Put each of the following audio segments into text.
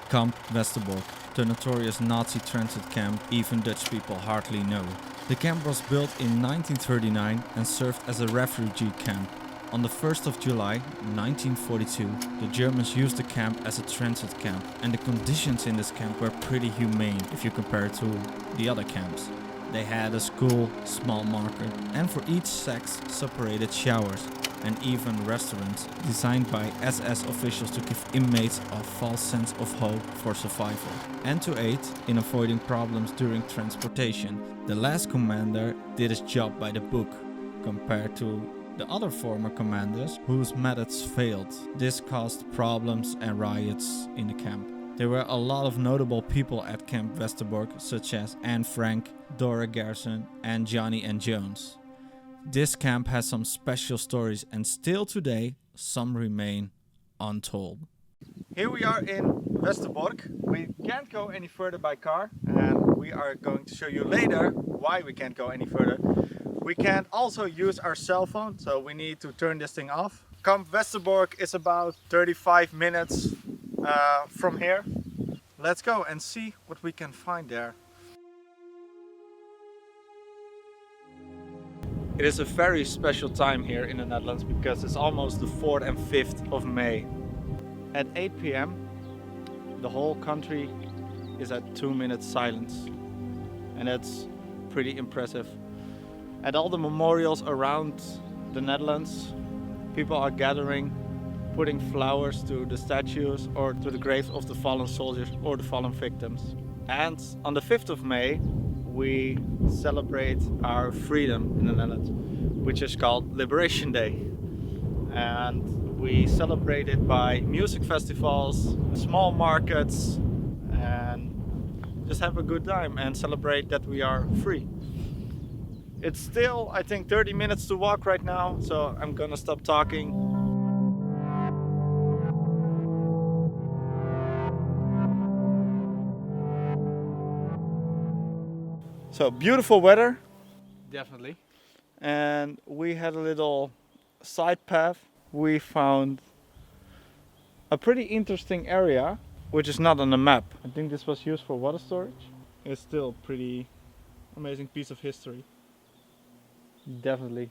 Kamp Westerbork, the notorious Nazi transit camp even Dutch people hardly know. The camp was built in 1939 and served as a refugee camp. On the 1st of July 1942, the Germans used the camp as a transit camp, and the conditions in this camp were pretty humane if you compare it to the other camps. They had a school, small market, and for each sex separated showers, and even restaurants designed by SS officials to give inmates a false sense of hope for survival and to aid in avoiding problems during transportation. The last commander did his job by the book compared to the other former commanders whose methods failed. This caused problems and riots in the camp. There were a lot of notable people at Camp Westerbork, such as Anne Frank, Dora Garrison, and Johnny and Jones. This camp has some special stories, and still today some remain untold. Here we are in Westerbork. We can't go any further by car, and we are going to show you later why we can't go any further. We can't also use our cell phone, so we need to turn this thing off. Kamp Westerbork is about 35 minutes from here. Let's go and see what we can find there. It is a very special time here in the Netherlands because it's almost the 4th and 5th of May. At 8 p.m. the whole country is at 2-minute silence, and that's pretty impressive. At all the memorials around the Netherlands, people are gathering, putting flowers to the statues or to the graves of the fallen soldiers or the fallen victims. And on the 5th of May, we celebrate our freedom in the Netherlands, which is called Liberation Day. And we celebrate it by music festivals, small markets, and just have a good time and celebrate that we are free. It's still, I think, 30 minutes to walk right now, so I'm gonna stop talking. So beautiful weather. Definitely. And we had a little side path. We found a pretty interesting area, which is not on the map. I think this was used for water storage. It's still a pretty amazing piece of history. Definitely.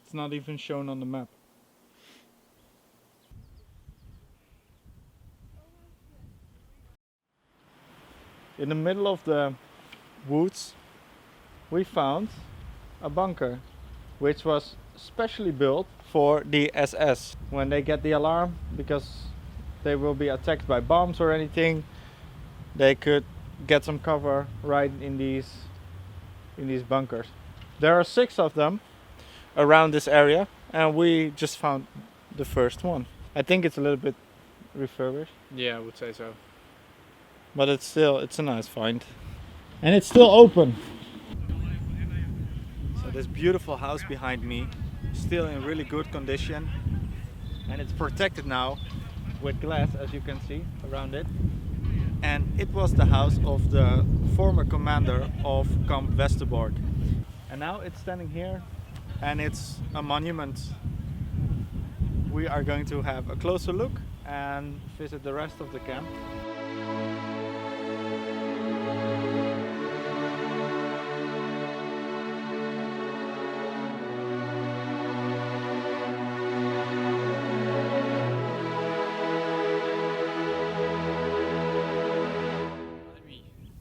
It's not even shown on the map. In the middle of the woods, we found a bunker, which was specially built for the SS. When they get the alarm, because they will be attacked by bombs or anything, they could get some cover right in these bunkers. There are 6 of them around this area, and we just found the first one. I think it's a little bit refurbished. Yeah, I would say so. But it's a nice find. And it's still open. So this beautiful house behind me is still in really good condition. And it's protected now with glass, as you can see around it. And it was the house of the former commander of Kamp Westerbork. And now it's standing here and it's a monument. We are going to have a closer look and visit the rest of the camp.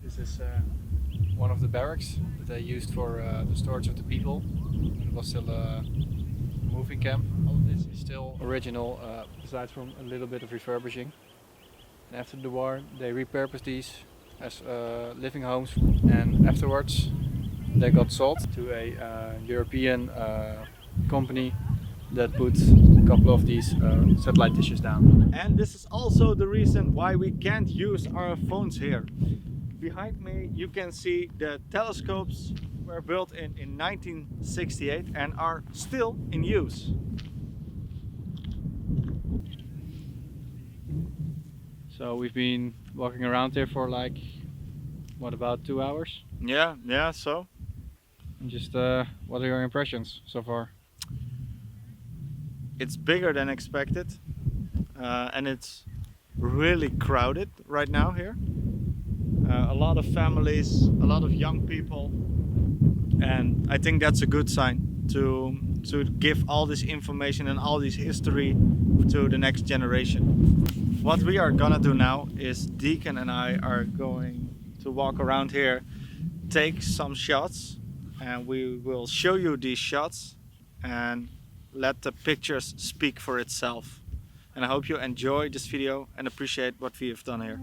This is one of the barracks that they used for the storage of the people. It was still a moving camp. All of this is still original, aside from a little bit of refurbishing. And after the war, they repurposed these as living homes, and afterwards they got sold to a European company that put a couple of these satellite dishes down. And this is also the reason why we can't use our phones here. Behind me you can see the telescopes were built in 1968 and are still in use. So we've been walking around here for like, what, about 2 hours? Yeah, so. And just what are your impressions so far? It's bigger than expected, and it's really crowded right now here. A lot of families, a lot of young people, and I think that's a good sign to give all this information and all this history to the next generation. What we are gonna do now is Deacon and I are going to walk around here, take some shots, and we will show you these shots and let the pictures speak for itself. And I hope you enjoy this video and appreciate what we have done here.